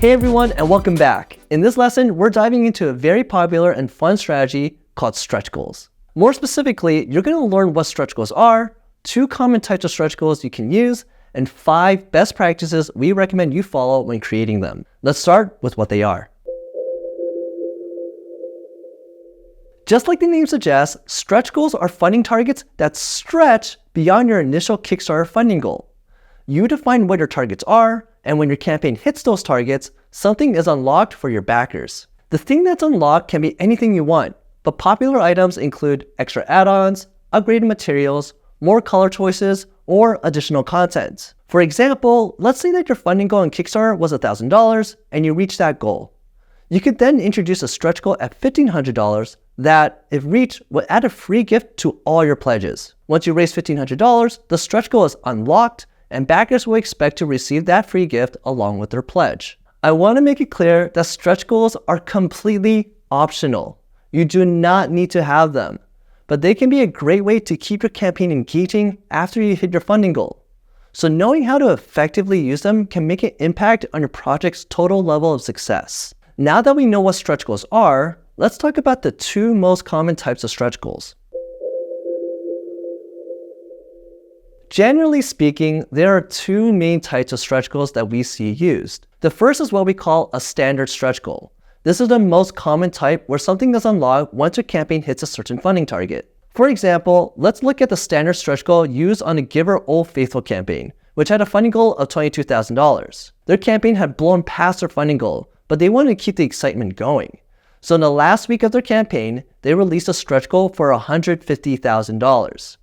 Hey everyone, and welcome back. In this lesson, we're diving into a very popular and fun strategy called stretch goals. More specifically, you're going to learn what stretch goals are, 2 common types of stretch goals you can use, and 5 best practices we recommend you follow when creating them. Let's start with what they are. Just like the name suggests, stretch goals are funding targets that stretch beyond your initial Kickstarter funding goal. You define what your targets are, and when your campaign hits those targets, something is unlocked for your backers. The thing that's unlocked can be anything you want, but popular items include extra add-ons, upgraded materials, more color choices, or additional content. For example, let's say that your funding goal in Kickstarter was $1,000 and you reach that goal. You could then introduce a stretch goal at $1,500 that, if reached, would add a free gift to all your pledges. Once you raise $1,500, the stretch goal is unlocked, and backers will expect to receive that free gift along with their pledge. I want to make it clear that stretch goals are completely optional. You do not need to have them, but they can be a great way to keep your campaign engaging after you hit your funding goal. So knowing how to effectively use them can make an impact on your project's total level of success. Now that we know what stretch goals are, let's talk about the 2 most common types of stretch goals. Generally speaking, there are 2 main types of stretch goals that we see used. The first is what we call a standard stretch goal. This is the most common type where something is unlocked once your campaign hits a certain funding target. For example, let's look at the standard stretch goal used on the Giver Old Faithful campaign, which had a funding goal of $22,000. Their campaign had blown past their funding goal, but they wanted to keep the excitement going. So in the last week of their campaign, they released a stretch goal for $150,000.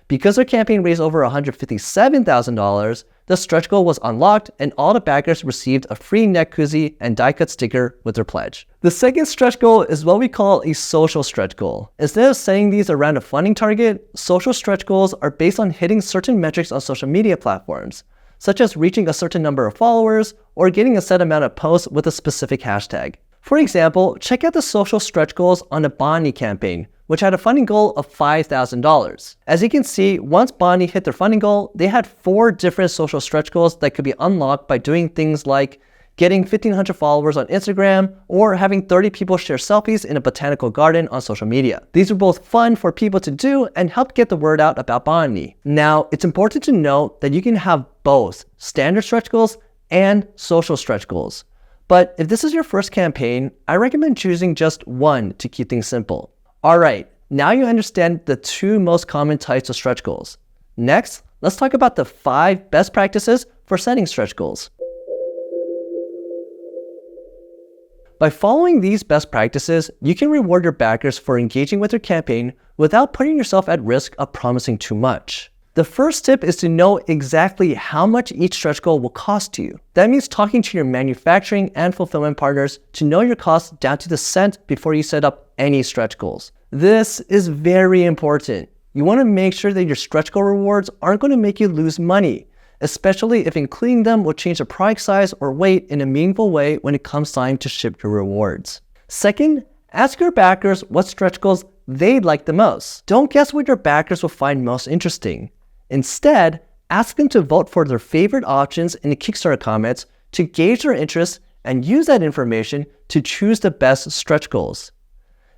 Because their campaign raised over $157,000, the stretch goal was unlocked and all the backers received a free neck koozie and die cut sticker with their pledge. The second stretch goal is what we call a social stretch goal. Instead of setting these around a funding target, social stretch goals are based on hitting certain metrics on social media platforms, such as reaching a certain number of followers or getting a set amount of posts with a specific hashtag. For example, check out the social stretch goals on the Bonnie campaign, which had a funding goal of $5,000. As you can see, once Bonnie hit their funding goal, they had 4 different social stretch goals that could be unlocked by doing things like getting 1,500 followers on Instagram or having 30 people share selfies in a botanical garden on social media. These are both fun for people to do and help get the word out about Bonnie. Now, it's important to note that you can have both standard stretch goals and social stretch goals. But if this is your first campaign, I recommend choosing just one to keep things simple. Alright, now you understand the 2 most common types of stretch goals. Next, let's talk about the 5 best practices for setting stretch goals. By following these best practices, you can reward your backers for engaging with your campaign without putting yourself at risk of promising too much. The first tip is to know exactly how much each stretch goal will cost you. That means talking to your manufacturing and fulfillment partners to know your costs down to the cent before you set up any stretch goals. This is very important. You want to make sure that your stretch goal rewards aren't going to make you lose money, especially if including them will change the product size or weight in a meaningful way when it comes time to ship your rewards. Second, ask your backers what stretch goals they'd like the most. Don't guess what your backers will find most interesting. Instead, ask them to vote for their favorite options in the Kickstarter comments to gauge their interest and use that information to choose the best stretch goals.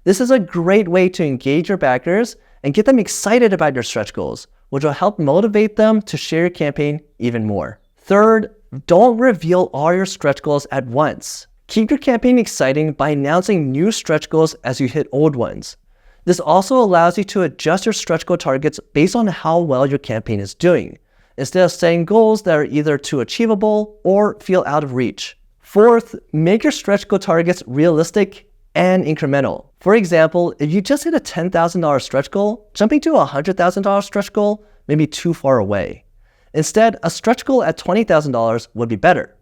This is a great way to engage your backers and get them excited about your stretch goals, which will help motivate them to share your campaign even more. Third, don't reveal all your stretch goals at once. Keep your campaign exciting by announcing new stretch goals as you hit old ones. This also allows you to adjust your stretch goal targets based on how well your campaign is doing, instead of setting goals that are either too achievable or feel out of reach. Fourth, make your stretch goal targets realistic and incremental. For example, if you just hit a $10,000 stretch goal, jumping to a $100,000 stretch goal may be too far away. Instead, a stretch goal at $20,000 would be better.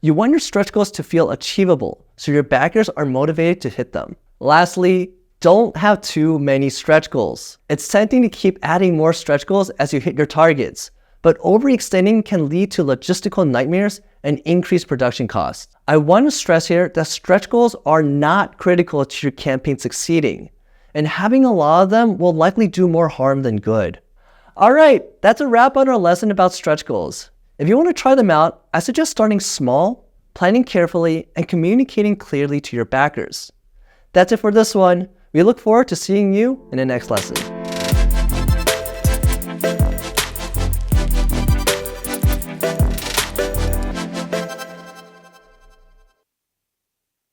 You want your stretch goals to feel achievable, so your backers are motivated to hit them. Lastly, don't have too many stretch goals. It's tempting to keep adding more stretch goals as you hit your targets, but overextending can lead to logistical nightmares and increased production costs. I want to stress here that stretch goals are not critical to your campaign succeeding, and having a lot of them will likely do more harm than good. Alright, that's a wrap on our lesson about stretch goals. If you want to try them out, I suggest starting small, planning carefully, and communicating clearly to your backers. That's it for this one. We look forward to seeing you in the next lesson.